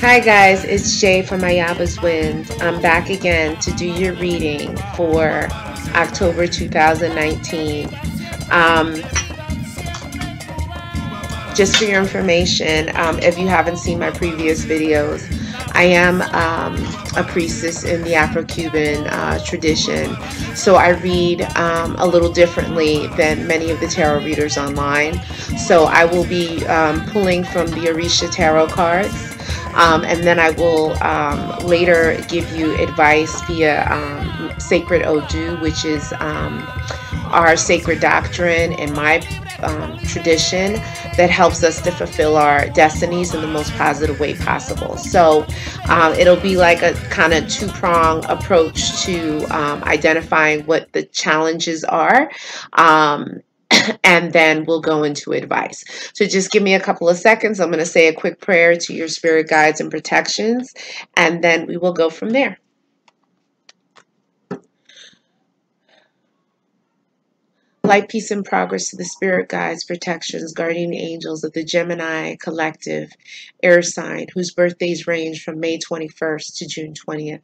Hi guys, it's Jay from Ayaba's Wind. I'm back again to do your reading for October 2019. Just for your information, if you haven't seen my previous videos, I am a priestess in the Afro-Cuban tradition, so I read a little differently than many of the tarot readers online. So I will be pulling from the Orisha tarot cards, and then I will later give you advice via Sacred Odu, which is our sacred doctrine and my tradition that helps us to fulfill our destinies in the most positive way possible. So it'll be like a kind of two-prong approach to identifying what the challenges are. And then we'll go into advice. So just give me a couple of seconds. I'm going to say a quick prayer to your spirit guides and protections, and then we will go from there. Light, peace, and progress to the spirit guides, protections, guardian angels of the Gemini collective air sign, whose birthdays range from May 21st to June 20th.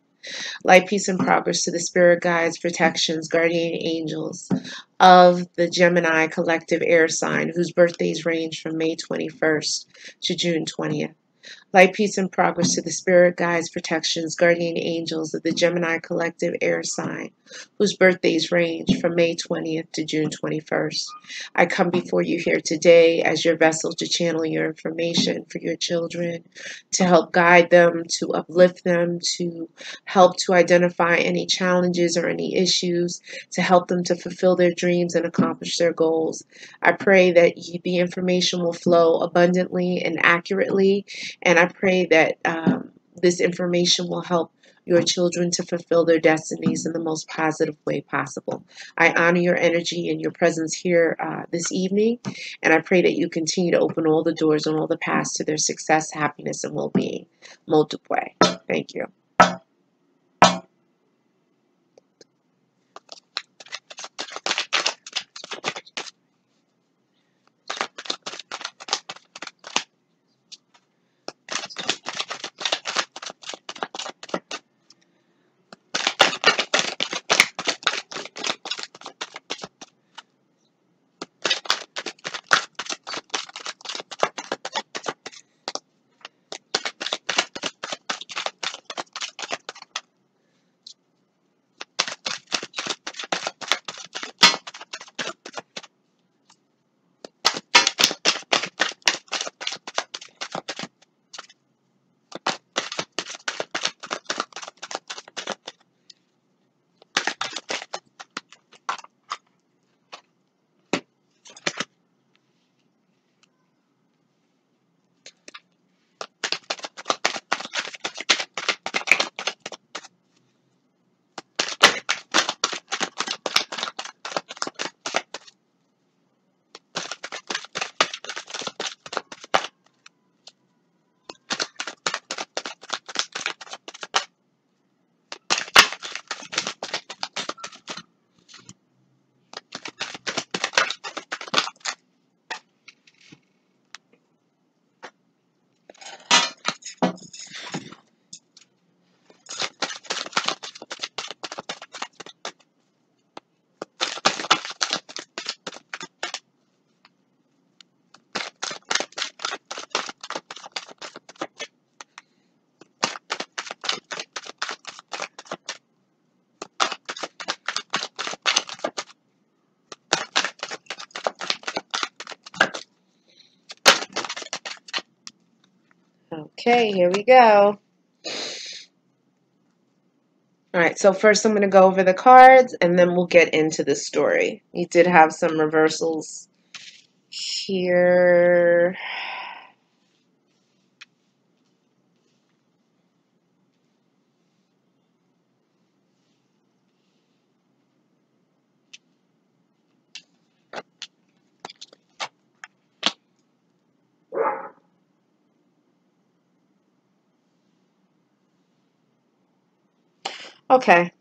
Light, peace, and progress to the spirit guides, protections, guardian angels of the Gemini collective air sign, whose birthdays range from May 21st to June 20th. Light, peace, and progress to the spirit guides, protections, guardian angels of the Gemini collective air sign, whose birthdays range from May 20th to June 21st. I come before you here today as your vessel to channel your information for your children, to help guide them, to uplift them, to help to identify any challenges or any issues, to help them to fulfill their dreams and accomplish their goals. I pray that the information will flow abundantly and accurately, and I pray that this information will help your children to fulfill their destinies in the most positive way possible. I honor your energy and your presence here this evening, and I pray that you continue to open all the doors and all the paths to their success, happiness, and well-being. Multiply. Thank you. Okay, here we go. All right, so first I'm going to go over the cards, and then we'll get into the story. We did have some reversals here. Okay.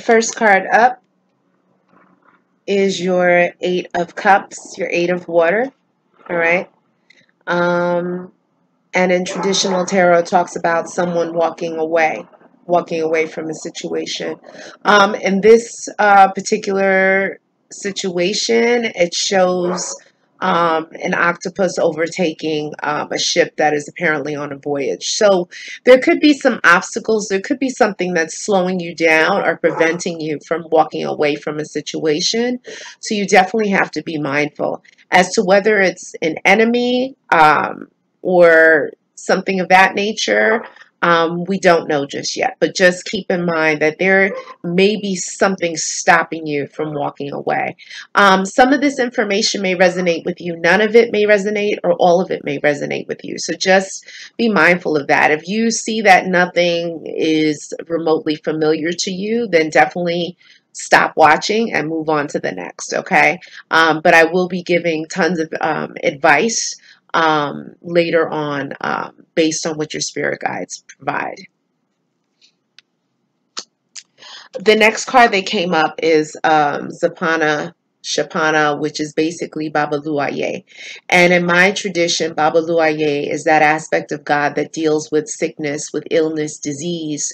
First card up is your Eight of Cups, your Eight of Water. All right. And in traditional tarot, it talks about someone walking away from a situation. In this particular situation, it shows an octopus overtaking a ship that is apparently on a voyage. So there could be some obstacles. There could be something that's slowing you down or preventing you from walking away from a situation. So you definitely have to be mindful as to whether it's an enemy, or something of that nature. We don't know just yet, but just keep in mind that there may be something stopping you from walking away. Some of this information may resonate with you. None of it may resonate, or all of it may resonate with you. So just be mindful of that. If you see that nothing is remotely familiar to you, then definitely stop watching and move on to the next, okay? But I will be giving tons of advice later on, based on what your spirit guides provide. The next card that came up is Zapana Shapana, which is basically Babaluaye. And in my tradition, Babaluaye is that aspect of God that deals with sickness, with illness, disease,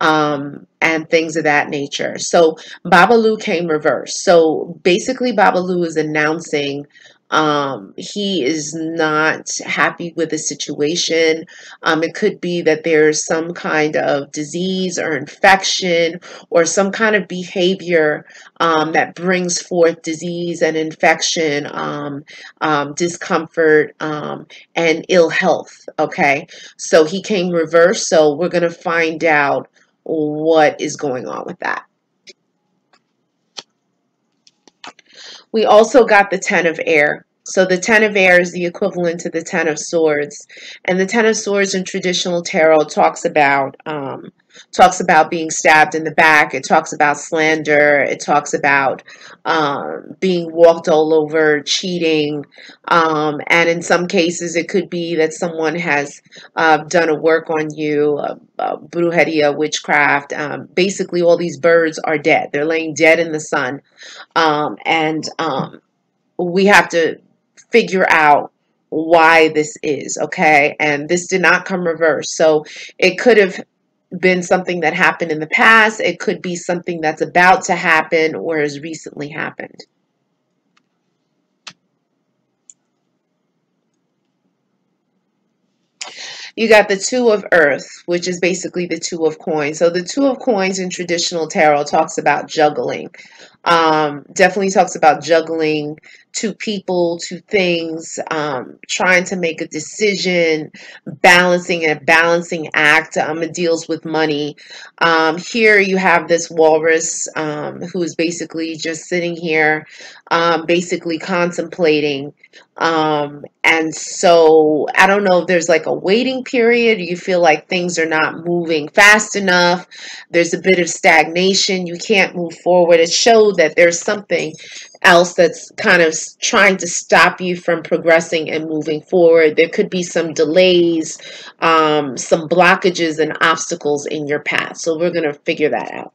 and things of that nature. So Babalu came reversed. So basically, Babalu is announcing he is not happy with the situation. It could be that there's some kind of disease or infection or some kind of behavior that brings forth disease and infection, discomfort, and ill health. Okay, so he came reversed. So we're going to find out what is going on with that. We also got the Ten of Air. So the Ten of Air is the equivalent to the Ten of Swords, and the Ten of Swords in traditional tarot talks about being stabbed in the back. It talks about slander. It talks about being walked all over, cheating, and in some cases it could be that someone has done a work on you, brujeria, witchcraft. Basically, all these birds are dead. They're laying dead in the sun, and we have to figure out why this is, okay? And this did not come reverse. So it could have been something that happened in the past. It could be something that's about to happen or has recently happened. You got the Two of Earth, which is basically the Two of Coins. So the Two of Coins in traditional tarot talks about juggling. Definitely talks about juggling two people, two things, trying to make a decision, balancing a balancing act. It deals with money. Here you have this walrus who's basically just sitting here, basically contemplating. And so I don't know if there's like a waiting period. You feel like things are not moving fast enough. There's a bit of stagnation. You can't move forward. It showed that there's something else that's kind of trying to stop you from progressing and moving forward. There could be some delays, some blockages and obstacles in your path. So we're going to figure that out.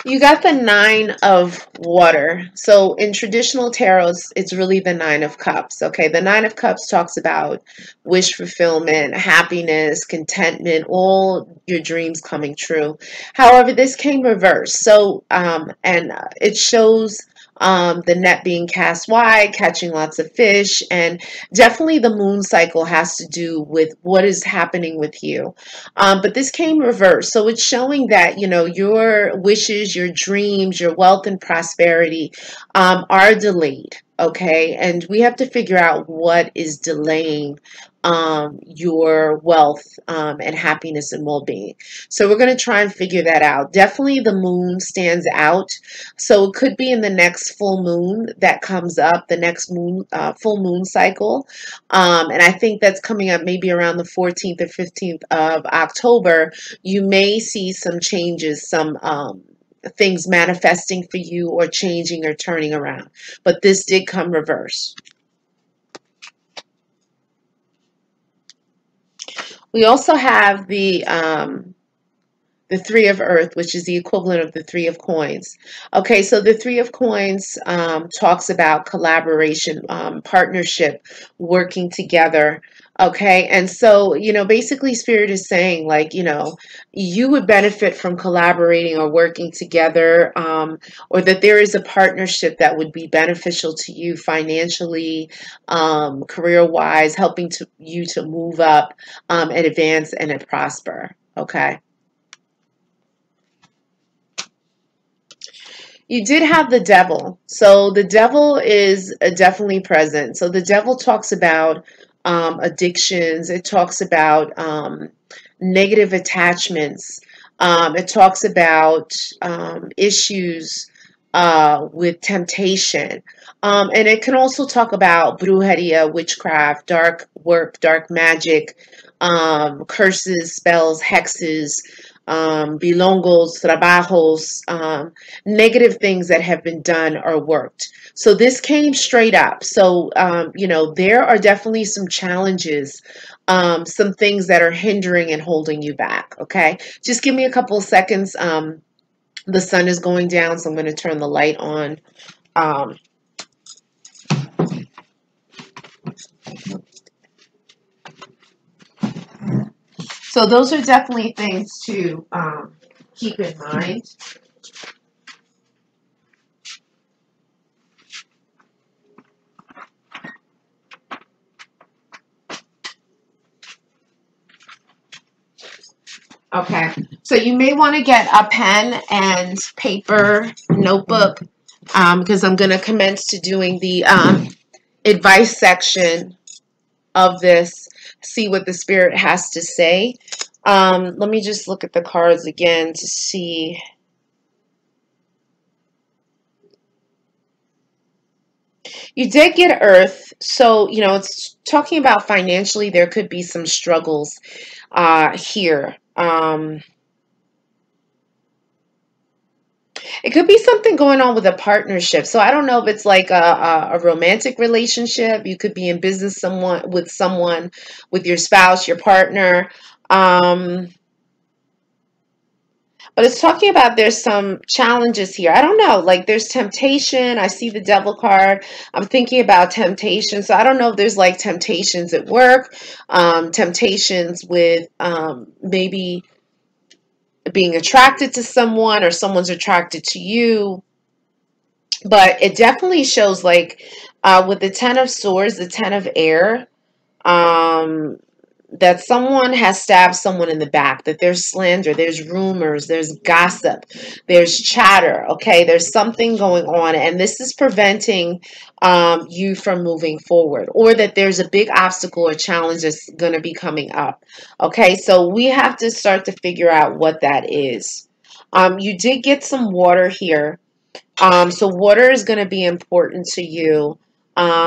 You got the Nine of Water. So in traditional tarot, it's really the Nine of Cups. Okay, the Nine of Cups talks about wish fulfillment, happiness, contentment, all your dreams coming true. However, this came reversed. So, and it shows the net being cast wide, catching lots of fish, and definitely the moon cycle has to do with what is happening with you. But this came reversed. So it's showing that, you know, your wishes, your dreams, your wealth and prosperity are delayed. Okay. And we have to figure out what is delaying your wealth and happiness and well-being. So we're going to try and figure that out. Definitely the moon stands out. So it could be in the next full moon that comes up, the next moon, full moon cycle. And I think that's coming up maybe around the 14th or 15th of October. You may see some changes, things manifesting for you or changing or turning around. But this did come reverse. We also have the Three of Earth, which is the equivalent of the Three of Coins. Okay, so the Three of Coins talks about collaboration, partnership, working together. Okay, and so, basically Spirit is saying, like, you would benefit from collaborating or working together, or that there is a partnership that would be beneficial to you financially, career-wise, helping you to move up, and advance and prosper. Okay. You did have the devil. So the devil is definitely present. So the devil talks about addictions. It talks about negative attachments. It talks about issues with temptation. And it can also talk about brujeria, witchcraft, dark work, dark magic, curses, spells, hexes, bilongos, trabajos, negative things that have been done or worked. So this came straight up. So, there are definitely some challenges, some things that are hindering and holding you back. Okay. Just give me a couple of seconds. The sun is going down, so I'm going to turn the light on. So those are definitely things to keep in mind. Okay, so you may want to get a pen and paper, notebook, because I'm going to commence to doing the advice section of this, see what the Spirit has to say. Let me just look at the cards again to see. You did get Earth, so, it's talking about financially, there could be some struggles here. It could be something going on with a partnership. So I don't know if it's like a romantic relationship. You could be in business someone, with your spouse, your partner. But it's talking about there's some challenges here. I don't know. Like there's temptation. I see the devil card. I'm thinking about temptation. So I don't know if there's like temptations at work, temptations with maybe being attracted to someone or someone's attracted to you. But it definitely shows like with the Ten of Swords, the Ten of Air, um, that someone has stabbed someone in the back, that there's slander, there's rumors, there's gossip, there's chatter, okay? There's something going on, and this is preventing you from moving forward, or that there's a big obstacle or challenge that's going to be coming up, okay? So we have to start to figure out what that is. You did get some water here. So water is going to be important to you.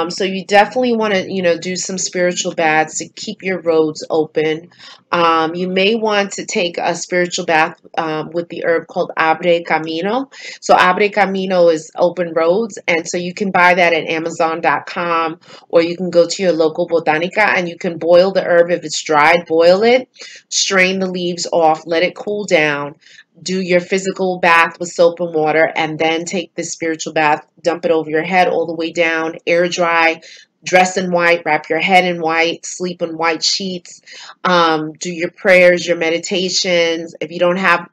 So you definitely want to, do some spiritual baths to keep your roads open. You may want to take a spiritual bath with the herb called Abre Camino. So Abre Camino is open roads, and so you can buy that at Amazon.com, or you can go to your local botanica and you can boil the herb. If it's dried, boil it, strain the leaves off, let it cool down. Do your physical bath with soap and water, and then take the spiritual bath, dump it over your head all the way down, air dry, dress in white, wrap your head in white, sleep in white sheets, do your prayers, your meditations. If you don't have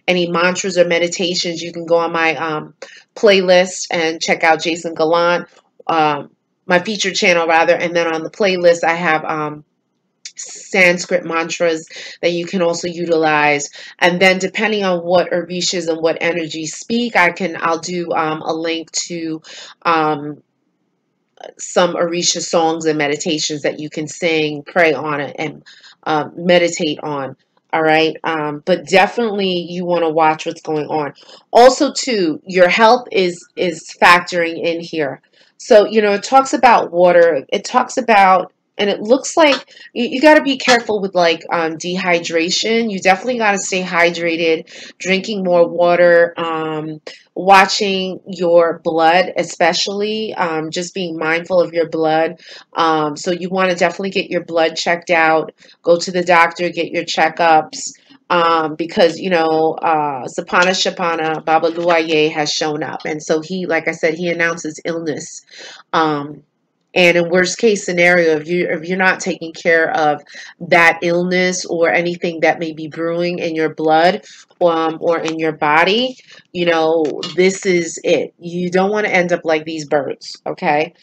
any mantras or meditations, you can go on my playlist and check out Jason Gallant, my featured channel rather, and then on the playlist I have Sanskrit mantras that you can also utilize. And then depending on what orishas and what energies speak, I'll do a link to some orisha songs and meditations that you can sing, pray on it, and meditate on. All right. But definitely you want to watch what's going on. Also too, your health is factoring in here. So, it talks about water. It talks about And it looks like you got to be careful with like dehydration. You definitely got to stay hydrated, drinking more water, watching your blood, especially just being mindful of your blood. So you want to definitely get your blood checked out, go to the doctor, get your checkups. Because Sapana Shapana Babaluaye has shown up, and so he, like I said, he announces illness. Um, and in worst case scenario, if you're not taking care of that illness or anything that may be brewing in your blood or in your body, this is it. You don't want to end up like these birds, okay?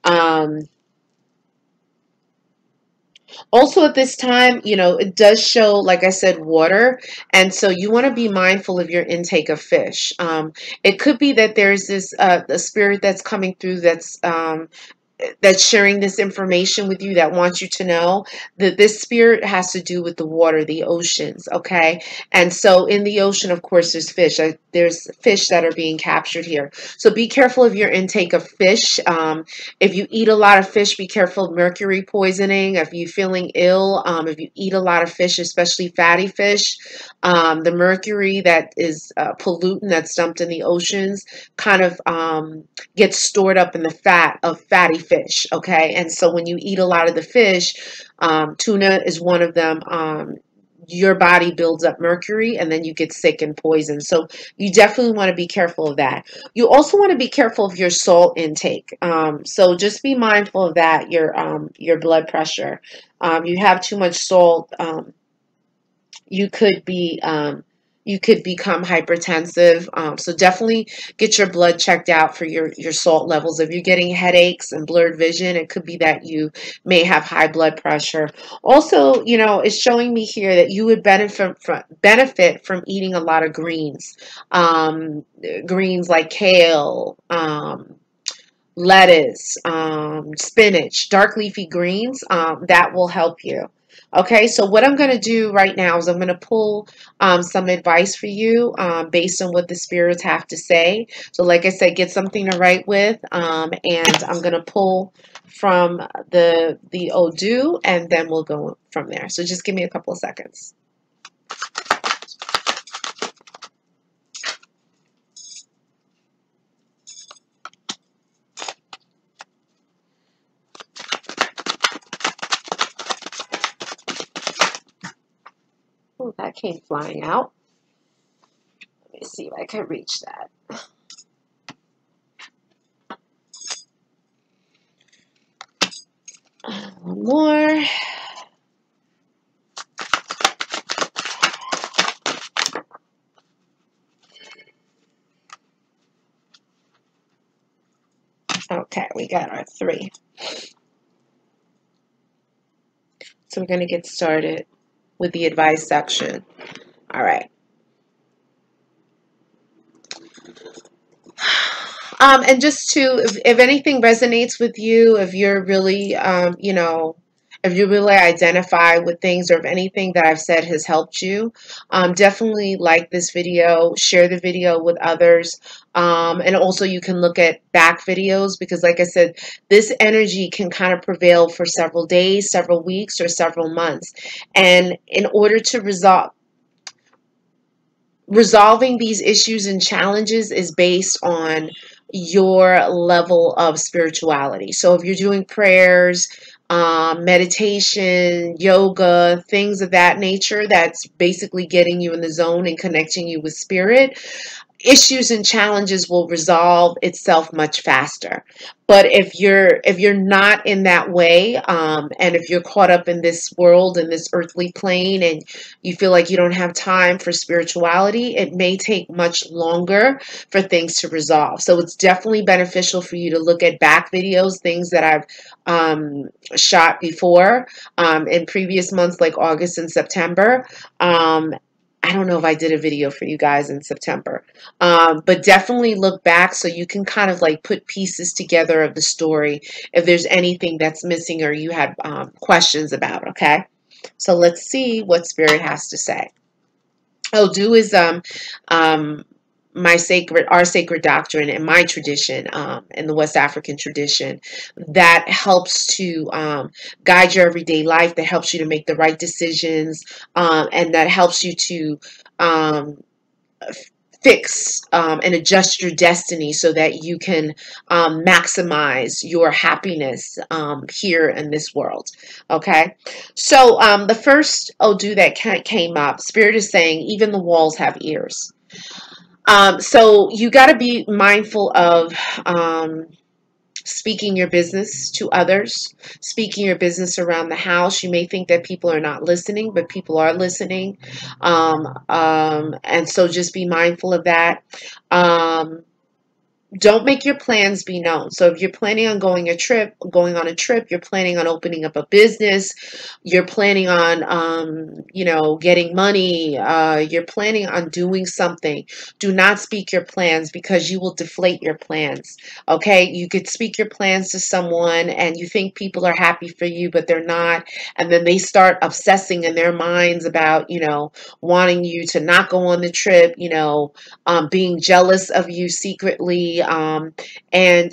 Um, Also at this time, it does show, like I said, water. And so you want to be mindful of your intake of fish. It could be that there's this a spirit that's coming through that's sharing this information with you, that wants you to know that this spirit has to do with the water, the oceans, okay? And so in the ocean, of course, there's fish. There's fish that are being captured here. So be careful of your intake of fish. If you eat a lot of fish, be careful of mercury poisoning. If you're feeling ill, if you eat a lot of fish, especially fatty fish, the mercury that is pollutant that's dumped in the oceans kind of gets stored up in the fat of fatty fish, okay? And so when you eat a lot of the fish, tuna is one of them, your body builds up mercury and then you get sick and poisoned. So you definitely want to be careful of that. You also want to be careful of your salt intake. So just be mindful of that, your blood pressure. You have too much salt, you could become hypertensive. So definitely get your blood checked out for your salt levels. If you're getting headaches and blurred vision, it could be that you may have high blood pressure. Also, it's showing me here that you would benefit from eating a lot of greens. Greens like kale, lettuce, spinach, dark leafy greens, that will help you. Okay, so what I'm going to do right now is I'm going to pull some advice for you based on what the spirits have to say. So like I said, get something to write with, and I'm going to pull from the Odu, and then we'll go from there. So just give me a couple of seconds. Oh, that came flying out. Let me see if I can reach that. One more. Okay, we got our 3. So we're going to get started with the advice section. All right. And just to, if anything resonates with you, if you're really, if you really identify with things, or if anything that I've said has helped you, definitely like this video, share the video with others. And also you can look at back videos, because like I said, this energy can kind of prevail for several days, several weeks, or several months. And in order to resolving these issues and challenges is based on your level of spirituality. So if you're doing prayers, meditation, yoga, things of that nature, that's basically getting you in the zone and connecting you with spirit, issues and challenges will resolve itself much faster. But if you're not in that way, and if you're caught up in this world, in this earthly plane, and you feel like you don't have time for spirituality, it may take much longer for things to resolve. So it's definitely beneficial for you to look at back videos, things that I've shot before in previous months, like August and September. I don't know if I did a video for you guys in September, but definitely look back so you can kind of like put pieces together of the story if there's anything that's missing or you had questions about, okay? So let's see what Spirit has to say. Odu is our sacred doctrine and my tradition, in the West African tradition, that helps to guide your everyday life, that helps you to make the right decisions, and that helps you to um, fix and adjust your destiny so that you can maximize your happiness here in this world. Okay, so the first Odu that came up, Spirit is saying, even the walls have ears. So you got to be mindful of speaking your business to others, speaking your business around the house. You may think that people are not listening, but people are listening. And so just be mindful of that. Don't make your plans be known. So if you're planning on going on a trip, you're planning on opening up a business, you're planning on, getting money, you're planning on doing something, do not speak your plans, because you will deflate your plans. Okay. You could speak your plans to someone and you think people are happy for you, but they're not. And then they start obsessing in their minds about, wanting you to not go on the trip, being jealous of you secretly. And,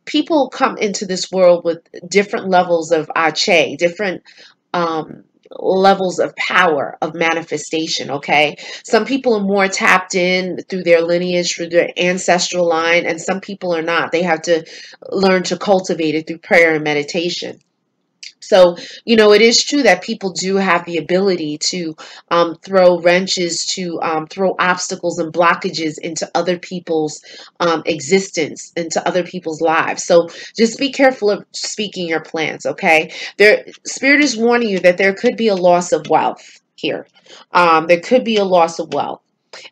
people come into this world with different levels of ache, different levels of power of manifestation. Okay. Some people are more tapped in through their lineage, through their ancestral line, and some people are not. They have to learn to cultivate it through prayer and meditation. So, it is true that people do have the ability to throw wrenches, to throw obstacles and blockages into other people's existence, into other people's lives. So just be careful of speaking your plans, okay? Spirit is warning you that there could be a loss of wealth here. There could be a loss of wealth.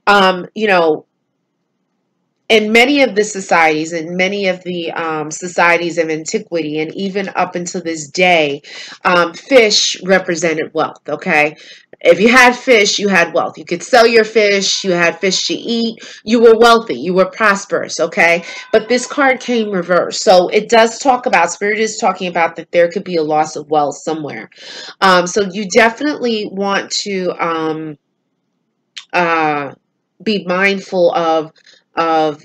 You know, in many of the societies, in many of the societies of antiquity, and even up until this day, fish represented wealth. Okay, if you had fish, you had wealth. You could sell your fish. You had fish to eat. You were wealthy. You were prosperous. Okay, but this card came reversed, so it does talk about, Spirit is talking about that there could be a loss of wealth somewhere. So you definitely want to uh, be mindful of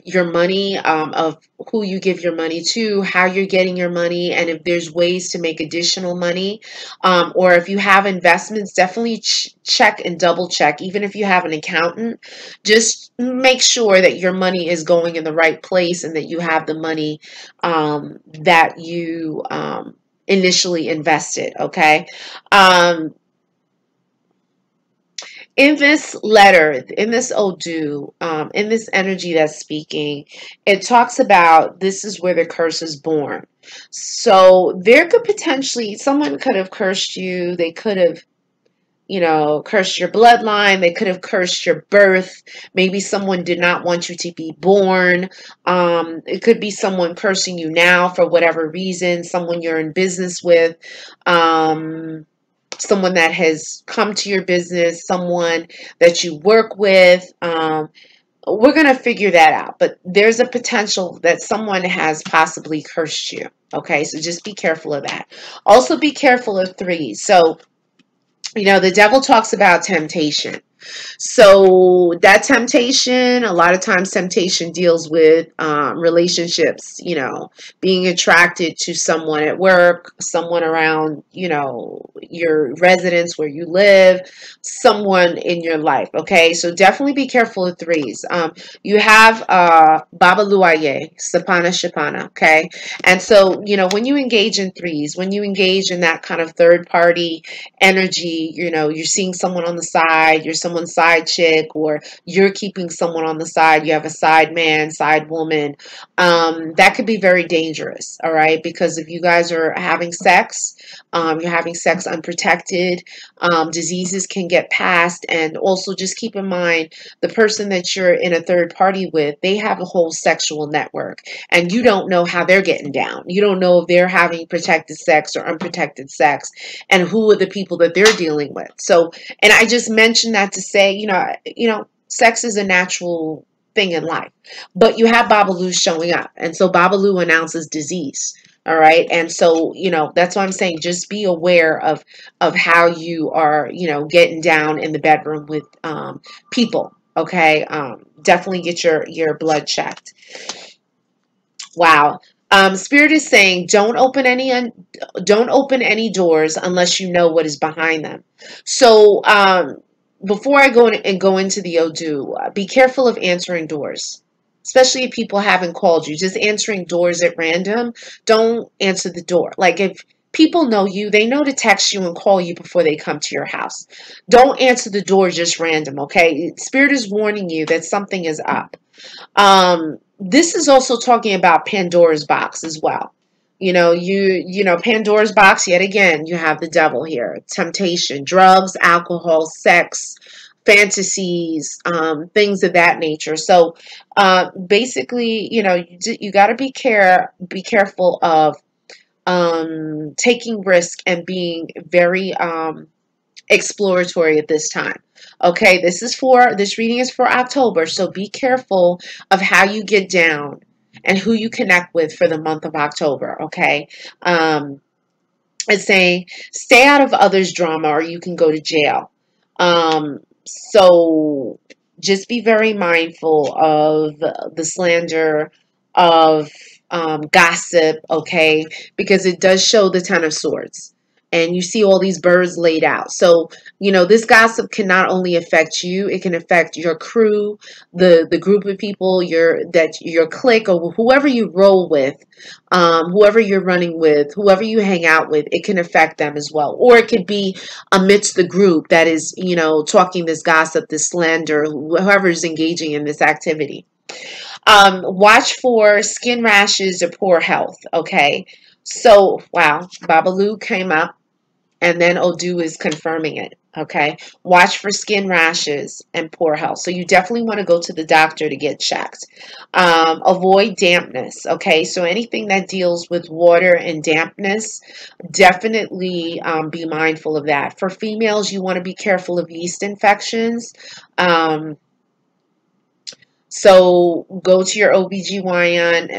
your money, of who you give your money to, how you're getting your money, and if there's ways to make additional money, or if you have investments, definitely check and double check. Even if you have an accountant, just make sure that your money is going in the right place and that you have the money that you initially invested. Okay. In this letter, in this Odu, in this energy that's speaking, it talks about this is where the curse is born. So there could potentially, someone could have cursed you. They could have, cursed your bloodline. They could have cursed your birth. Maybe someone did not want you to be born. It could be someone cursing you now for whatever reason, someone you're in business with. Someone that has come to your business, someone that you work with. We're going to figure that out. But there's a potential that someone has possibly cursed you. Okay, so just be careful of that. Also be careful of threes. So, the devil talks about temptation. So that temptation, a lot of times temptation deals with relationships, being attracted to someone at work, someone around, your residence where you live, someone in your life. Okay, so definitely be careful of threes. You have Babaluaye, Sapana Shapana. Okay, and so, when you engage in threes, when you engage in that kind of third party energy, you're seeing someone on the side, you're someone's side chick, or you're keeping someone on the side, you have a side man, side woman, that could be very dangerous. All right, because if you guys are having sex, you're having sex unprotected, diseases can get passed. And also just keep in mind, the person that you're in a third party with, they have a whole sexual network, and you don't know how they're getting down. You don't know if they're having protected sex or unprotected sex, and who are the people that they're dealing with. So, and I just mentioned that to say, sex is a natural thing in life, but you have Babalu showing up, and so Babalu announces disease. All right, and so that's why I'm saying just be aware of how you are getting down in the bedroom with people. Okay, definitely get your blood checked. Wow. Spirit is saying don't open any doors unless you know what is behind them. So before I go into the Odu, be careful of answering doors, especially if people haven't called you. Just answering doors at random. Don't answer the door. Like if people know you, they know to text you and call you before they come to your house. Don't answer the door just random. Okay, Spirit is warning you that something is up. This is also talking about Pandora's box as well. Pandora's box, yet again, you have the devil here. Temptation, drugs, alcohol, sex, fantasies, things of that nature. So basically, you got to be careful of taking risk and being very exploratory at this time. Okay, this reading is for October, so be careful of how you get down and who you connect with for the month of October. Okay, it's saying stay out of others' drama or you can go to jail. So just be very mindful of the slander, of gossip, okay? Because it does show the Ten of Swords. And you see all these birds laid out. So, this gossip can not only affect you, it can affect your crew, the group of people, your clique, or whoever you roll with, whoever you're running with, whoever you hang out with, it can affect them as well. Or it could be amidst the group that is, talking this gossip, this slander, whoever is engaging in this activity. Watch for skin rashes or poor health. Okay. So, wow, Babalu came up and then Odu is confirming it. Okay. Watch for skin rashes and poor health. So you definitely want to go to the doctor to get checked. Avoid dampness. Okay. So anything that deals with water and dampness, definitely be mindful of that. For females, you want to be careful of yeast infections. So go to your GYN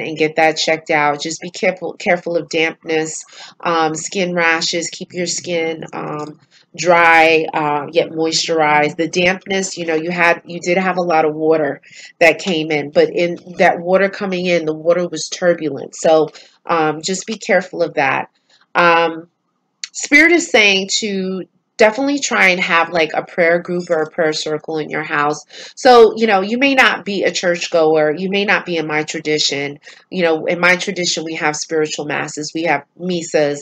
and get that checked out. Just be careful of dampness, skin rashes. Keep your skin dry, yet moisturized. The dampness, you did have a lot of water that came in, but in that water coming in, the water was turbulent. So just be careful of that. Spirit is saying to definitely try and have like a prayer group or a prayer circle in your house. So, you may not be a churchgoer. You may not be in my tradition. In my tradition, we have spiritual masses. We have misas,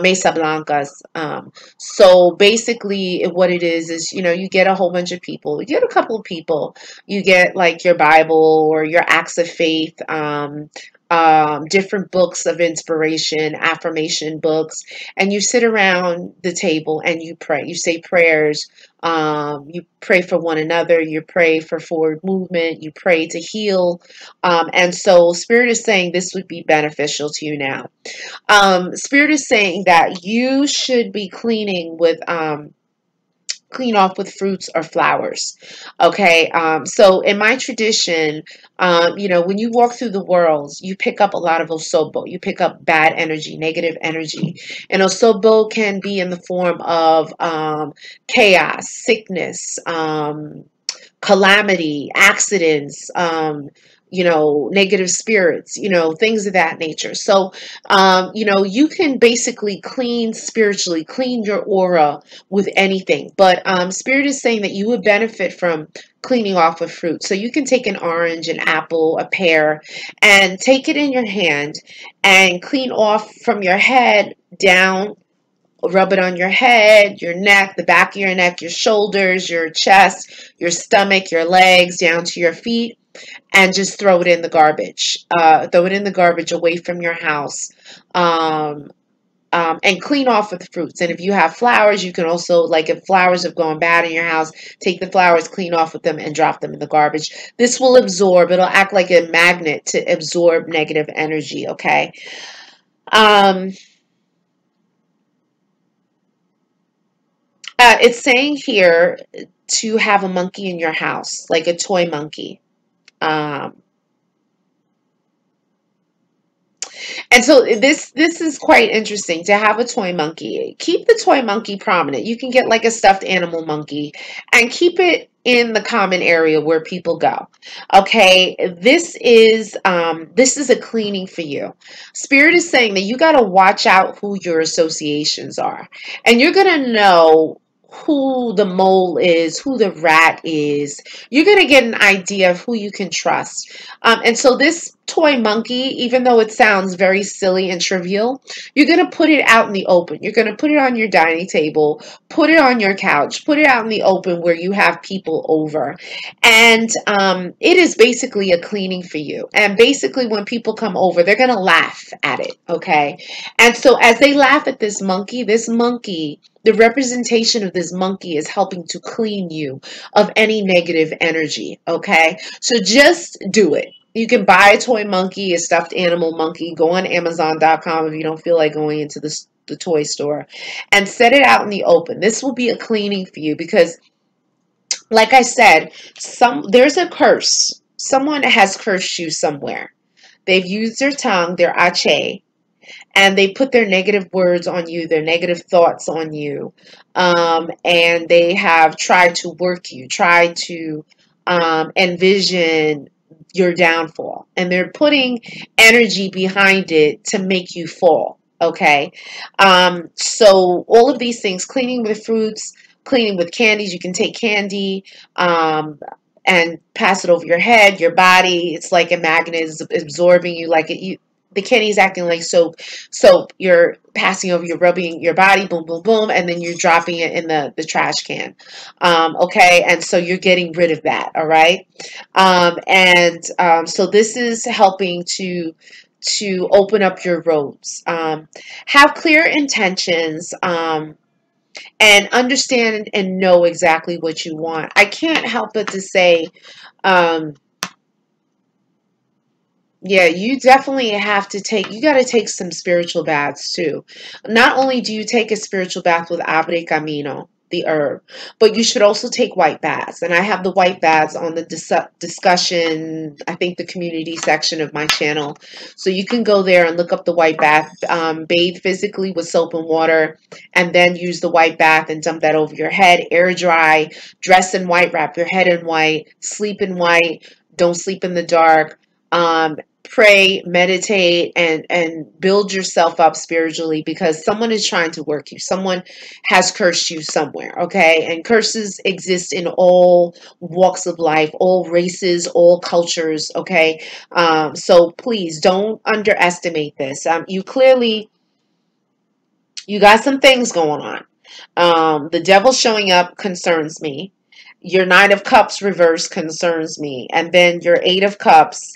mesa blancas. So basically what it is, you get a whole bunch of people. You get a couple of people. You get like your Bible or your acts of faith, different books of inspiration, affirmation books, and you sit around the table and you pray. You say prayers. You pray for one another. You pray for forward movement. You pray to heal. And so Spirit is saying this would be beneficial to you now. Spirit is saying that you should be clean off with fruits or flowers. Okay. So in my tradition, when you walk through the world, you pick up a lot of osobo. You pick up bad energy, negative energy. And osobo can be in the form of chaos, sickness, calamity, accidents, negative spirits, things of that nature. So, you can basically spiritually clean your aura with anything. But Spirit is saying that you would benefit from cleaning off with fruit. So you can take an orange, an apple, a pear, and take it in your hand and clean off from your head down. Rub it on your head, your neck, the back of your neck, your shoulders, your chest, your stomach, your legs, down to your feet, and just throw it in the garbage. Throw it in the garbage away from your house. And clean off with fruits. And if you have flowers, you can also, like if flowers have gone bad in your house, take the flowers, clean off with them, and drop them in the garbage. This will absorb. It'll act like a magnet to absorb negative energy, okay? It's saying here to have a monkey in your house, like a toy monkey. Um, And so this is quite interesting to have a toy monkey. Keep the toy monkey prominent. You can get like a stuffed animal monkey and keep it in the common area where people go. Okay, this is a cleaning for you. Spirit is saying that you got to watch out who your associations are. And you're going to know who the mole is, who the rat is. You're going to get an idea of who you can trust. And so this toy monkey, even though it sounds very silly and trivial, you're going to put it out in the open. You're going to put it on your dining table, put it on your couch, put it out in the open where you have people over. And it is basically a cleaning for you. And basically when people come over, they're going to laugh at it, okay? And so as they laugh at this monkey, the representation of this monkey is helping to clean you of any negative energy, okay? So just do it. You can buy a toy monkey, a stuffed animal monkey. Go on Amazon.com if you don't feel like going into the toy store, and set it out in the open. This will be a cleaning for you because, like I said, there's a curse. Someone has cursed you somewhere. They've used their tongue, their ache, and they put their negative words on you, their negative thoughts on you, and they have tried to work you, tried to envision your downfall, and they're putting energy behind it to make you fall. Okay, so all of these things, cleaning with fruits, cleaning with candies. You can take candy and pass it over your head, your body. It's like a magnet is absorbing you, like the candy is acting like soap. You're passing over, you're rubbing your body, boom, boom, boom, and then you're dropping it in the trash can. Okay, and so you're getting rid of that, all right? So this is helping to open up your roads. Have clear intentions, and understand and know exactly what you want. I can't help but to say, yeah, you definitely you got to take some spiritual baths too. Not only do you take a spiritual bath with Abre Camino, the herb, but you should also take white baths. And I have the white baths on the discussion, I think the community section of my channel. So you can go there and look up the white bath, bathe physically with soap and water, and then use the white bath and dump that over your head, air dry, dress in white, wrap your head in white, sleep in white, don't sleep in the dark. Pray, meditate, and build yourself up spiritually, because someone is trying to work you. Someone has cursed you somewhere, okay? And curses exist in all walks of life, all races, all cultures, okay? So please don't underestimate this. You got some things going on. The devil showing up concerns me. Your Nine of Cups reverse concerns me. And then your Eight of Cups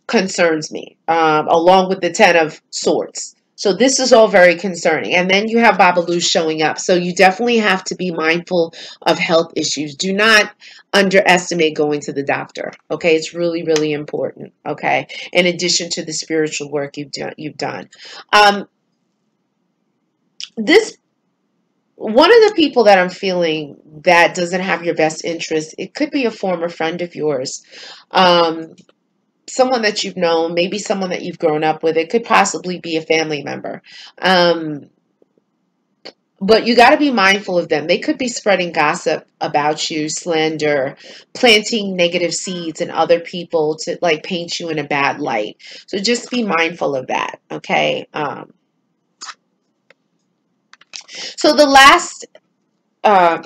concerns me, along with the Ten of Swords. So this is all very concerning. And then you have Babaluaye showing up. So you definitely have to be mindful of health issues. Do not underestimate going to the doctor. Okay, it's really, really important. Okay, in addition to the spiritual work you've done. This one of the people that I'm feeling that doesn't have your best interest. It could be a former friend of yours. Someone that you've known, maybe someone that you've grown up with. It could possibly be a family member. But you got to be mindful of them. They could be spreading gossip about you, slander, planting negative seeds in other people to like paint you in a bad light. So just be mindful of that, okay? So the last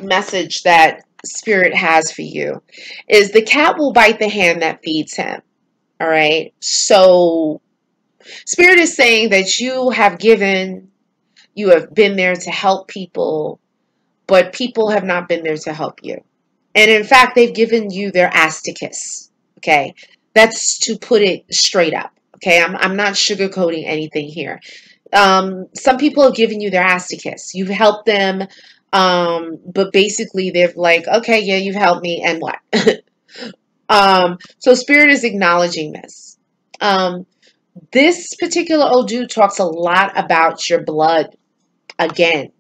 message that Spirit has for you is the cat will bite the hand that feeds him. All right. So Spirit is saying that you have been there to help people, but people have not been there to help you. And in fact, they've given you their ass to kiss. Okay. That's to put it straight up. Okay. I'm not sugarcoating anything here. Some people have given you their ass to kiss. You've helped them. But basically they're like, okay, yeah, you've helped me, and what? So Spirit is acknowledging this. This particular Odu talks a lot about your blood. Again,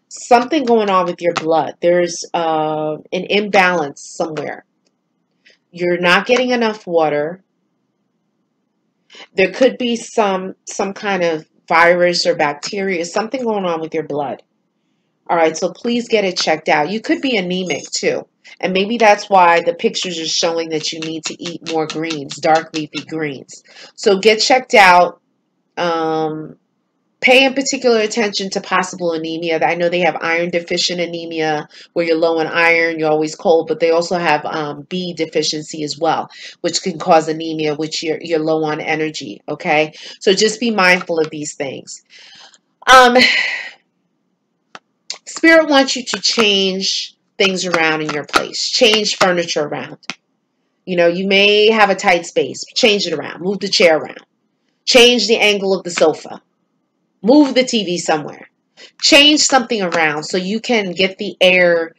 something going on with your blood. There's an imbalance somewhere. You're not getting enough water. There could be some kind of virus or bacteria, something going on with your blood. All right, so please get it checked out. You could be anemic too. And maybe that's why the pictures are showing that you need to eat more greens, dark leafy greens. So get checked out. Pay in particular attention to possible anemia. I know they have iron deficient anemia where you're low in iron, you're always cold, but they also have B deficiency as well, which can cause anemia, which you're low on energy. Okay, so just be mindful of these things. Um, Spirit wants you to change things around in your place, change furniture around. You know, you may have a tight space, change it around, move the chair around, change the angle of the sofa. Move the TV somewhere. Change something around so you can get the air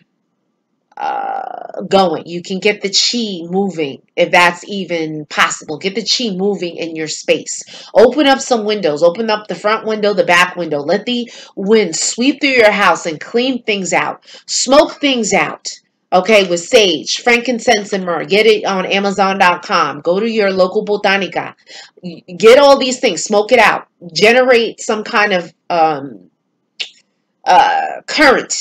going. You can get the chi moving, if that's even possible. Get the chi moving in your space. Open up some windows. Open up the front window, the back window. Let the wind sweep through your house and clean things out. Smoke things out. Okay, with sage, frankincense, and myrrh. Get it on Amazon.com. Go to your local botanica. Get all these things. Smoke it out. Generate some kind of current,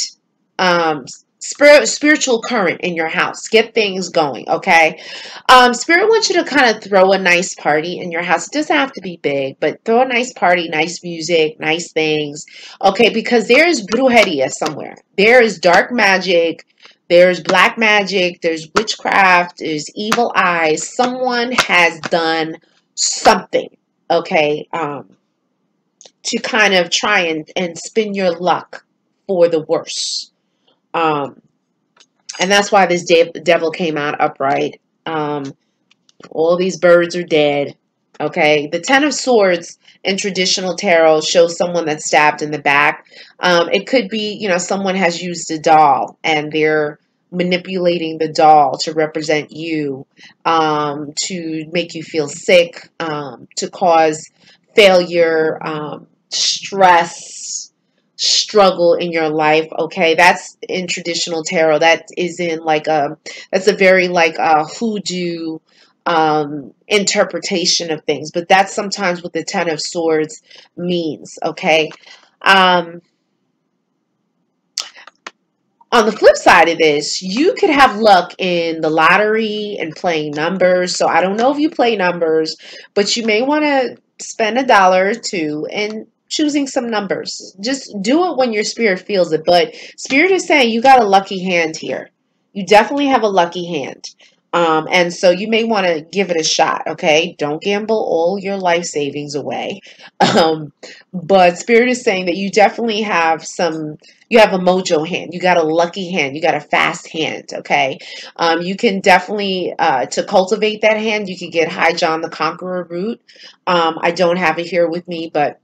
spiritual current in your house. Get things going, okay? Spirit wants you to kind of throw a nice party in your house. It doesn't have to be big, but throw a nice party, nice music, nice things, okay? Because there's brujeria somewhere. There is dark magic. There's black magic, there's witchcraft, there's evil eyes. Someone has done something, okay, to kind of try and spin your luck for the worse. And that's why this devil came out upright. All these birds are dead, okay? The Ten of Swords in traditional tarot shows someone that's stabbed in the back. It could be, you know, someone has used a doll and they're manipulating the doll to represent you, to make you feel sick, to cause failure, stress, struggle in your life. Okay, that's in traditional tarot. That is in like that's a very like hoodoo interpretation of things, but that's sometimes what the Ten of Swords means. Okay. On the flip side of this, you could have luck in the lottery and playing numbers. So I don't know if you play numbers, but you may want to spend $1 or $2 and choosing some numbers. Just do it when your spirit feels it. But spirit is saying you got a lucky hand here. You definitely have a lucky hand. And so you may want to give it a shot, okay? Don't gamble all your life savings away. But Spirit is saying that you definitely have you have a mojo hand. You got a lucky hand. You got a fast hand, okay? You can definitely, to cultivate that hand, you could get High John the Conqueror root. I don't have it here with me, but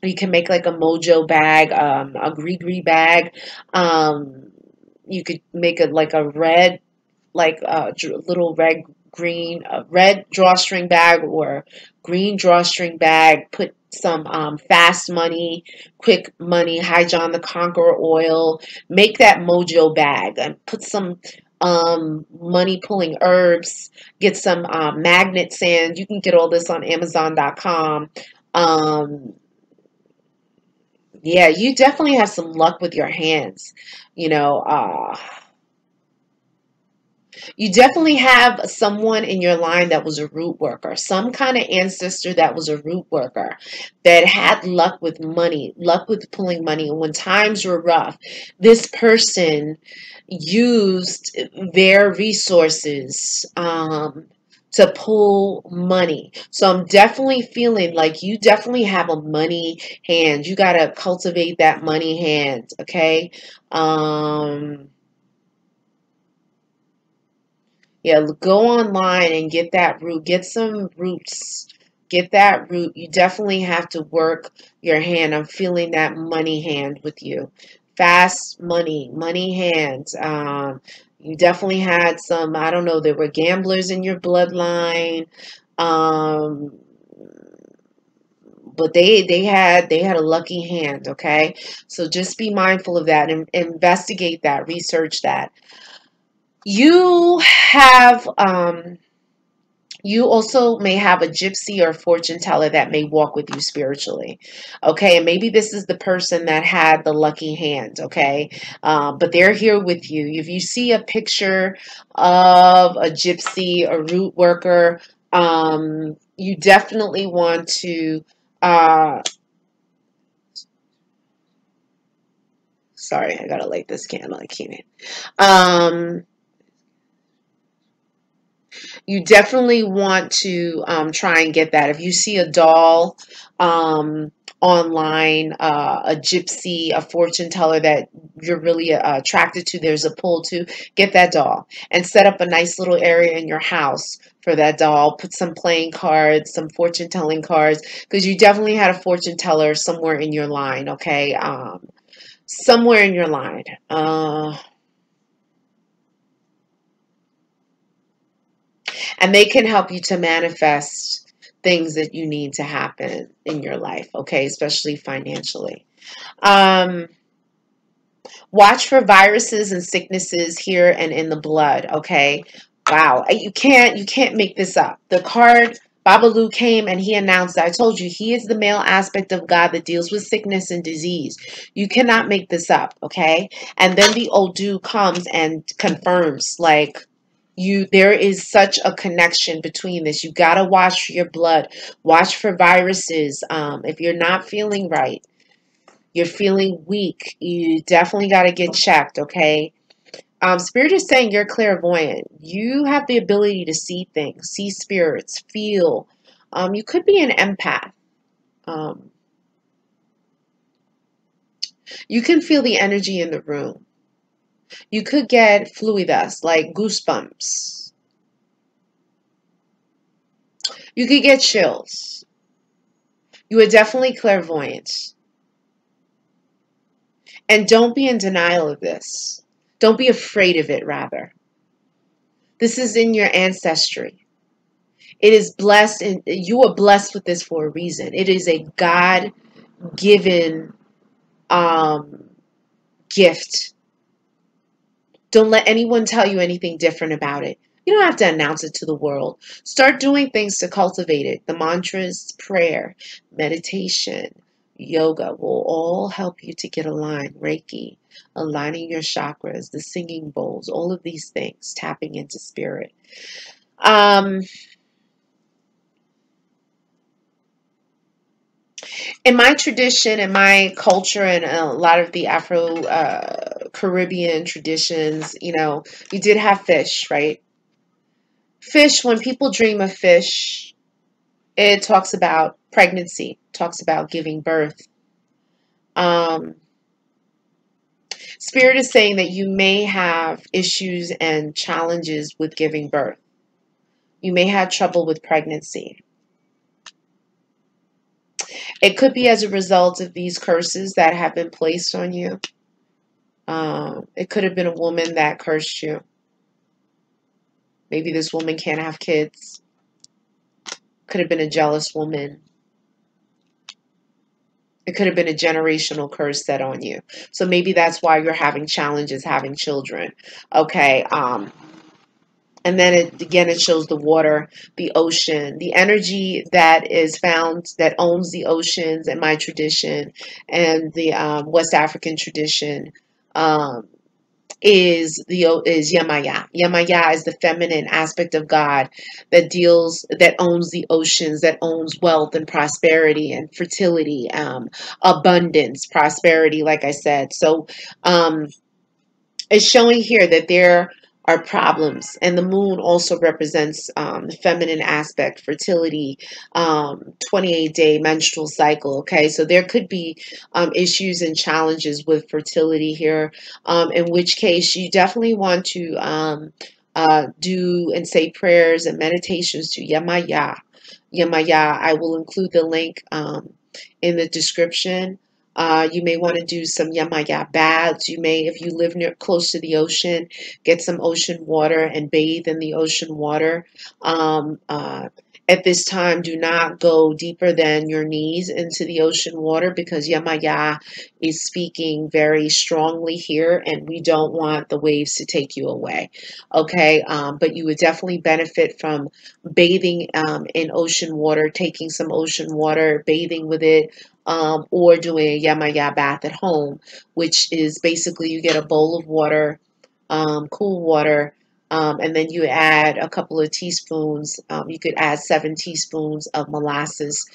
you can make like a mojo bag, a gree bag. You could make it like a red, like a little red drawstring bag or green drawstring bag. Put some fast money, quick money, High John the Conqueror oil. Make that mojo bag and put some money pulling herbs. Get some magnet sand. You can get all this on Amazon.com. Yeah, you definitely have some luck with your hands. You know, you definitely have someone in your line that was a root worker, some kind of ancestor that was a root worker that had luck with money, luck with pulling money. And when times were rough, this person used their resources to pull money. So I'm definitely feeling like you definitely have a money hand. You got to cultivate that money hand, okay? Yeah, go online and get that root. Get some roots. Get that root. You definitely have to work your hand. I'm feeling that money hand with you. Fast money, money hands. You definitely had some, I don't know, there were gamblers in your bloodline. But they had a lucky hand, okay? So just be mindful of that and investigate that, research that. You have You also may have a gypsy or fortune teller that may walk with you spiritually. Okay, and maybe this is the person that had the lucky hand. Okay, but they're here with you. If you see a picture of a gypsy, a root worker, you definitely want to. Sorry, I gotta light this candle. I can't. Um, you definitely want to try and get that. If you see a doll online, a gypsy, a fortune teller that you're really attracted to, there's a pull to, get that doll and set up a nice little area in your house for that doll. Put some playing cards, some fortune telling cards, because you definitely had a fortune teller somewhere in your line, okay? Somewhere in your line. And they can help you to manifest things that you need to happen in your life, okay, especially financially. Um, Watch for viruses and sicknesses here and in the blood, okay? Wow, you can't make this up. The card Babalu came and he announced that. I told you he is the male aspect of God that deals with sickness and disease. You cannot make this up, okay? And then the Odu comes and confirms, like, there is such a connection between this. You got to watch your blood, watch for viruses. If you're not feeling right, you're feeling weak, you definitely got to get checked, okay? Spirit is saying you're clairvoyant. You have the ability to see things, see spirits, feel. You could be an empath. Um, you can feel the energy in the room. You could get fluidas, like goosebumps. You could get chills. You are definitely clairvoyant. And don't be in denial of this. Don't be afraid of it, rather. This is in your ancestry. It is blessed, and you are blessed with this for a reason. It is a God-given um, gift. Don't let anyone tell you anything different about it. You don't have to announce it to the world. Start doing things to cultivate it. The mantras, prayer, meditation, yoga will all help you to get aligned. Reiki, aligning your chakras, the singing bowls, all of these things, tapping into spirit. Um, in my tradition, in my culture, and a lot of the Afro Caribbean traditions, you did have fish, right? Fish, when people dream of fish, it talks about pregnancy, talks about giving birth. Um, Spirit is saying that you may have issues and challenges with giving birth. You may have trouble with pregnancy. It could be as a result of these curses that have been placed on you. It could have been a woman that cursed you. Maybe this woman can't have kids. Could have been a jealous woman. It could have been a generational curse set on you. So maybe that's why you're having challenges having children. Okay. And then it shows the water, the ocean, the energy that is found, that owns the oceans in my tradition and the West African tradition. Um, is Yamaya. Yamaya is the feminine aspect of God that owns the oceans, that owns wealth and prosperity and fertility, abundance, prosperity, like I said. So it's showing here that there are problems, and the moon also represents the feminine aspect, fertility, 28-day menstrual cycle. Okay, so there could be issues and challenges with fertility here, in which case you definitely want to do and say prayers and meditations to Yamaya. Yamaya. I will include the link in the description. You may want to do some Yamaya baths. You may, if you live close to the ocean, get some ocean water and bathe in the ocean water. At this time, do not go deeper than your knees into the ocean water, because Yamaya is speaking very strongly here, and we don't want the waves to take you away. Okay, but you would definitely benefit from bathing in ocean water, taking some ocean water, bathing with it, or doing a Yamaya bath at home, which is basically you get a bowl of water, cool water, and then you add a couple of teaspoons. You could add 7 teaspoons of molasses,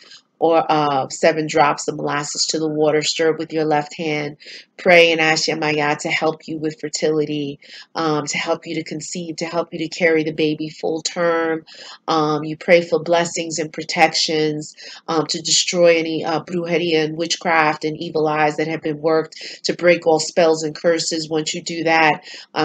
or 7 drops of molasses to the water. Stir it with your left hand. Pray and ask Yamaya to help you with fertility, to help you to conceive, to help you to carry the baby full term. You pray for blessings and protections, to destroy any brujeria and witchcraft and evil eyes that have been worked, to break all spells and curses. Once you do that,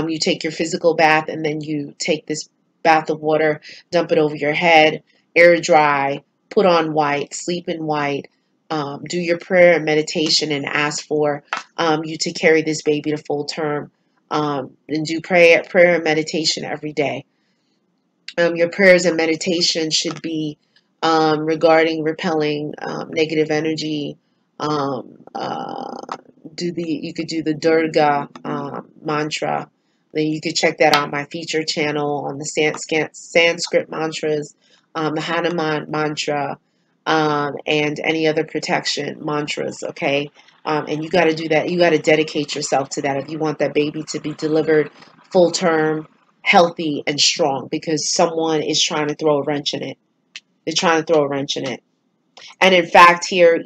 you take your physical bath, and then you take this bath of water, dump it over your head, air dry, put on white, sleep in white, do your prayer and meditation, and ask for you to carry this baby to full term, and do prayer and meditation every day. Your prayers and meditation should be regarding repelling negative energy. You could do the Durga mantra. Then you could check that out on my feature channel on the Sanskrit mantras, the Hanuman mantra, and any other protection mantras. Okay, and you got to do that. You got to dedicate yourself to that if you want that baby to be delivered full term, healthy, and strong, because someone is trying to throw a wrench in it. They're trying to throw a wrench in it. And in fact, here,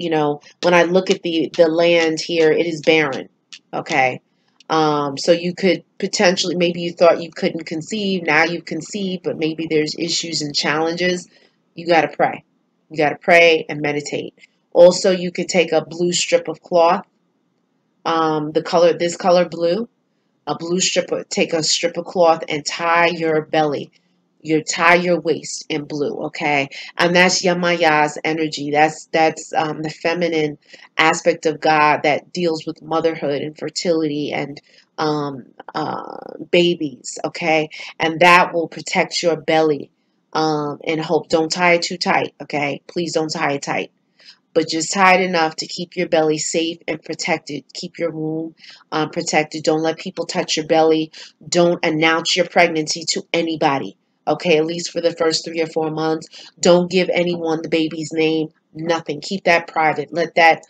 when I look at the land here, it is barren. Okay. So you could potentially, maybe you thought you couldn't conceive. Now you've conceived, but maybe there's issues and challenges. You got to pray. You got to pray and meditate. Also, you could take a blue strip of cloth, this color blue, take a strip of cloth and tie your belly. You tie your waist in blue, okay? And that's Yamaya's energy. That's the feminine aspect of God that deals with motherhood and fertility and babies, okay? And that will protect your belly, and hope. Don't tie it too tight, okay? Please don't tie it tight, but just tight enough to keep your belly safe and protected. Keep your womb protected. Don't let people touch your belly. Don't announce your pregnancy to anybody. Okay, at least for the first 3 or 4 months. Don't give anyone the baby's name. Nothing. Keep that private. Let that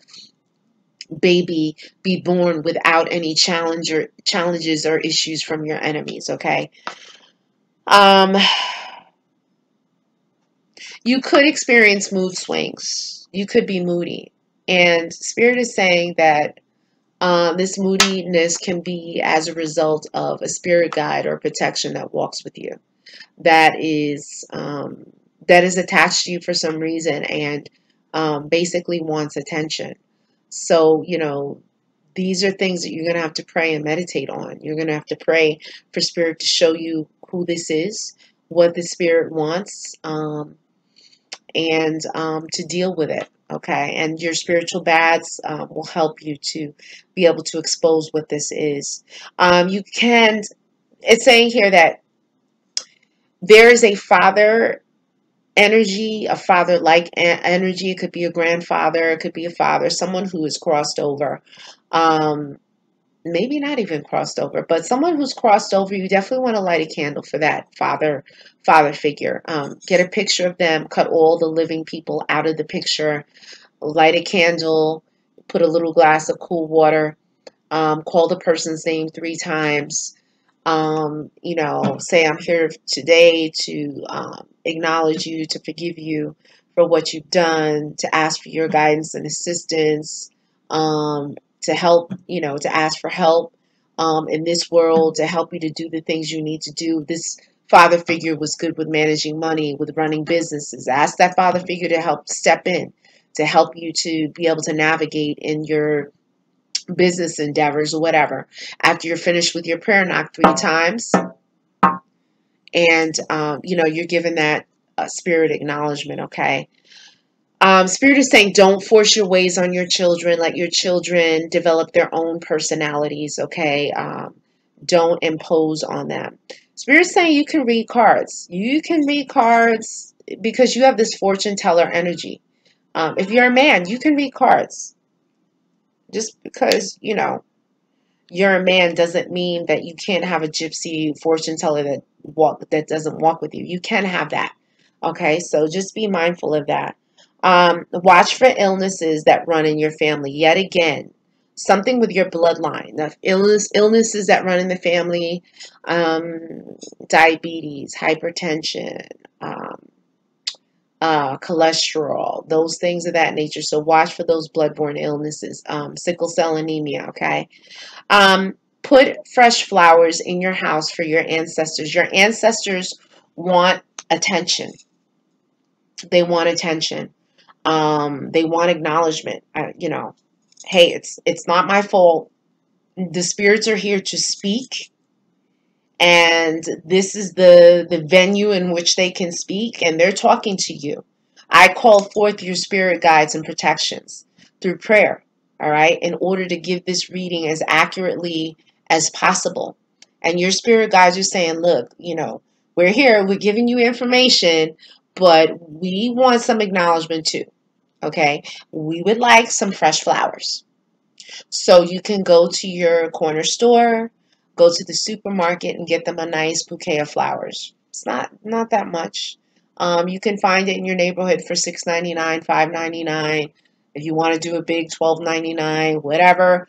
baby be born without any challenges or issues from your enemies. Okay. You could experience mood swings. You could be moody. And Spirit is saying that this moodiness can be as a result of a spirit guide or protection that walks with you, that is attached to you for some reason, and basically wants attention. So, these are things that you're going to have to pray and meditate on. You're going to have to pray for Spirit to show you who this is, what the Spirit wants, and to deal with it. Okay, and your spiritual baths will help you to be able to expose what this is. It's saying here that there is a father energy, a father-like energy. It could be a grandfather, it could be a father, someone who is crossed over. Maybe not even crossed over, but someone who's crossed over. You definitely want to light a candle for that father figure. Get a picture of them, cut all the living people out of the picture, light a candle, put a little glass of cool water, call the person's name 3 times. Say, I'm here today to acknowledge you, to forgive you for what you've done, to ask for your guidance and assistance, to help, to ask for help in this world, to help you to do the things you need to do. This father figure was good with managing money, with running businesses. Ask that father figure to help step in, to help you to be able to navigate in your business endeavors or whatever. After you're finished with your prayer, knock 3 times, and you're given that spirit acknowledgement. Okay. Spirit is saying, don't force your ways on your children. Let your children develop their own personalities. Okay. Don't impose on them. Spirit is saying you can read cards. You can read cards because you have this fortune teller energy. If you're a man, you can read cards. Just because, you're a man doesn't mean that you can't have a gypsy fortune teller that doesn't walk with you. You can have that. Okay, so just be mindful of that. Watch for illnesses that run in your family. Yet again, something with your bloodline. The illnesses that run in the family, diabetes, hypertension, cholesterol, those things of that nature. So watch for those bloodborne illnesses, sickle cell anemia. Okay. Put fresh flowers in your house for your ancestors. Your ancestors want attention. They want attention. They want acknowledgement. Hey, it's not my fault. The spirits are here to speak, and this is the venue in which they can speak, and they're talking to you. I call forth your spirit guides and protections through prayer, all right, in order to give this reading as accurately as possible. And your spirit guides are saying, look, we're here, we're giving you information, but we want some acknowledgement too, okay? We would like some fresh flowers. So you can go to your corner store, go to the supermarket and get them a nice bouquet of flowers. It's not that much. You can find it in your neighborhood for $6.99, $5.99. If you want to do a big $12.99, whatever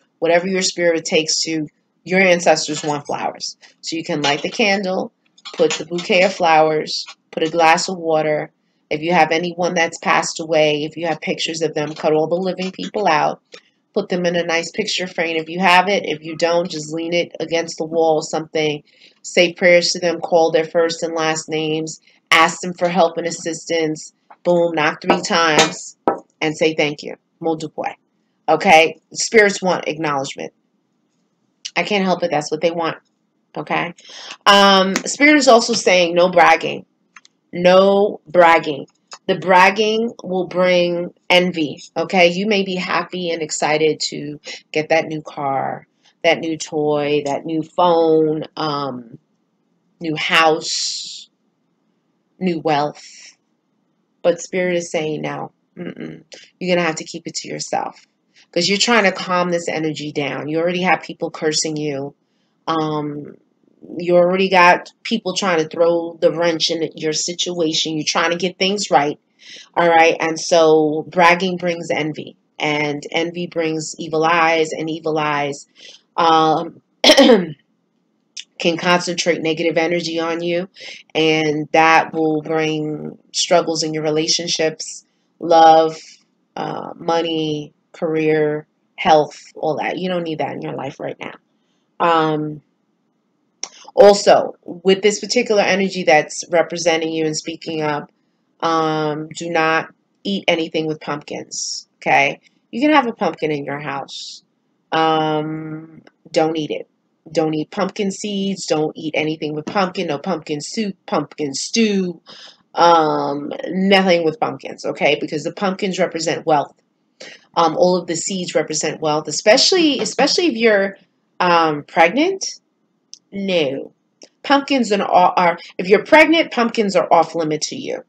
your spirit takes to, your ancestors want flowers. So you can light the candle, put the bouquet of flowers, put a glass of water. If you have anyone that's passed away, if you have pictures of them, cut all the living people out. Put them in a nice picture frame if you have it. If you don't, just lean it against the wall or something. Say prayers to them. Call their first and last names. Ask them for help and assistance. Boom, knock 3 times and say thank you. Multiply. Okay? Spirits want acknowledgement. I can't help it. That's what they want. Okay? Spirit is also saying no bragging. No bragging. The bragging will bring envy, okay? You may be happy and excited to get that new car, that new toy, that new phone, new house, new wealth. But Spirit is saying no. You're going to have to keep it to yourself because you're trying to calm this energy down. You already have people cursing you. You already got people trying to throw the wrench in your situation. You're trying to get things right. All right. And so bragging brings envy, and envy brings evil eyes, and evil eyes can concentrate negative energy on you, and that will bring struggles in your relationships, love, money, career, health, all that. You don't need that in your life right now. Also, with this particular energy that's representing you and speaking up, do not eat anything with pumpkins. Okay? You can have a pumpkin in your house. Don't eat it. Don't eat pumpkin seeds. Don't eat anything with pumpkin. No pumpkin soup, pumpkin stew. Nothing with pumpkins. Okay? Because the pumpkins represent wealth. All of the seeds represent wealth, especially if you're pregnant. No. Pumpkins are, if you're pregnant, pumpkins are off limit to you.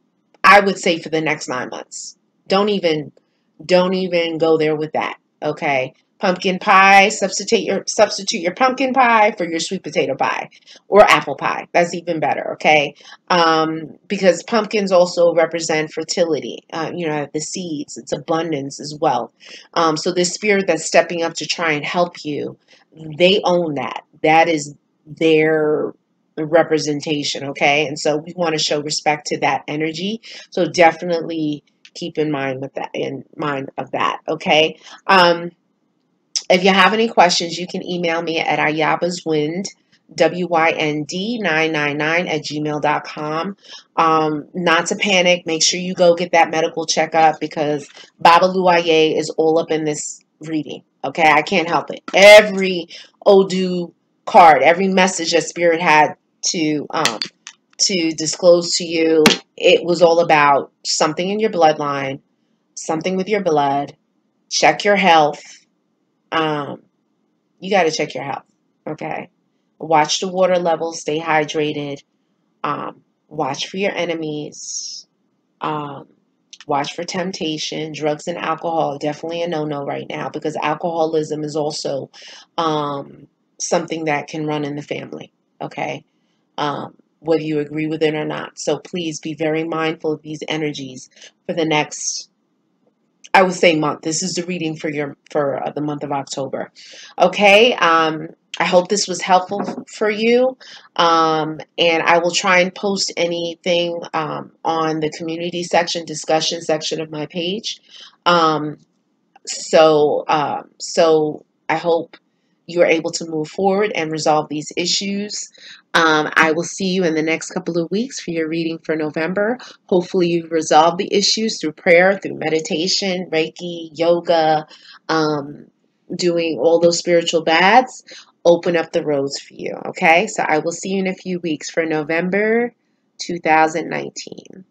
I would say for the next 9 months. Don't even go there with that. Okay. Pumpkin pie, substitute your pumpkin pie for your sweet potato pie or apple pie. That's even better. Okay. Because pumpkins also represent fertility. The seeds, it's abundance as well. So this spirit that's stepping up to try and help you, they own that. That is their representation, okay? And so we want to show respect to that energy. So definitely keep in mind of that, okay? If you have any questions, you can email me at ayabaswind, WYND999 @gmail.com. Not to panic. Make sure you go get that medical checkup because Babaluaye is all up in this reading, okay? I can't help it. Every Odu card, every message that Spirit had to disclose to you, it was all about something in your bloodline, something with your blood. Check your health. You got to check your health, okay? Watch the water levels, stay hydrated. Watch for your enemies. Watch for temptation. Drugs and alcohol, definitely a no-no right now, because alcoholism is also something that can run in the family, okay? Whether you agree with it or not. So please be very mindful of these energies for the next, I would say, month. This is the reading for the month of October. Okay. I hope this was helpful for you. And I will try and post anything on the community section, discussion section of my page. So I hope you are able to move forward and resolve these issues. I will see you in the next couple of weeks for your reading for November. Hopefully you've resolved the issues through prayer, through meditation, Reiki, yoga, doing all those spiritual baths. Open up the roads for you, okay? So I will see you in a few weeks for November 2019.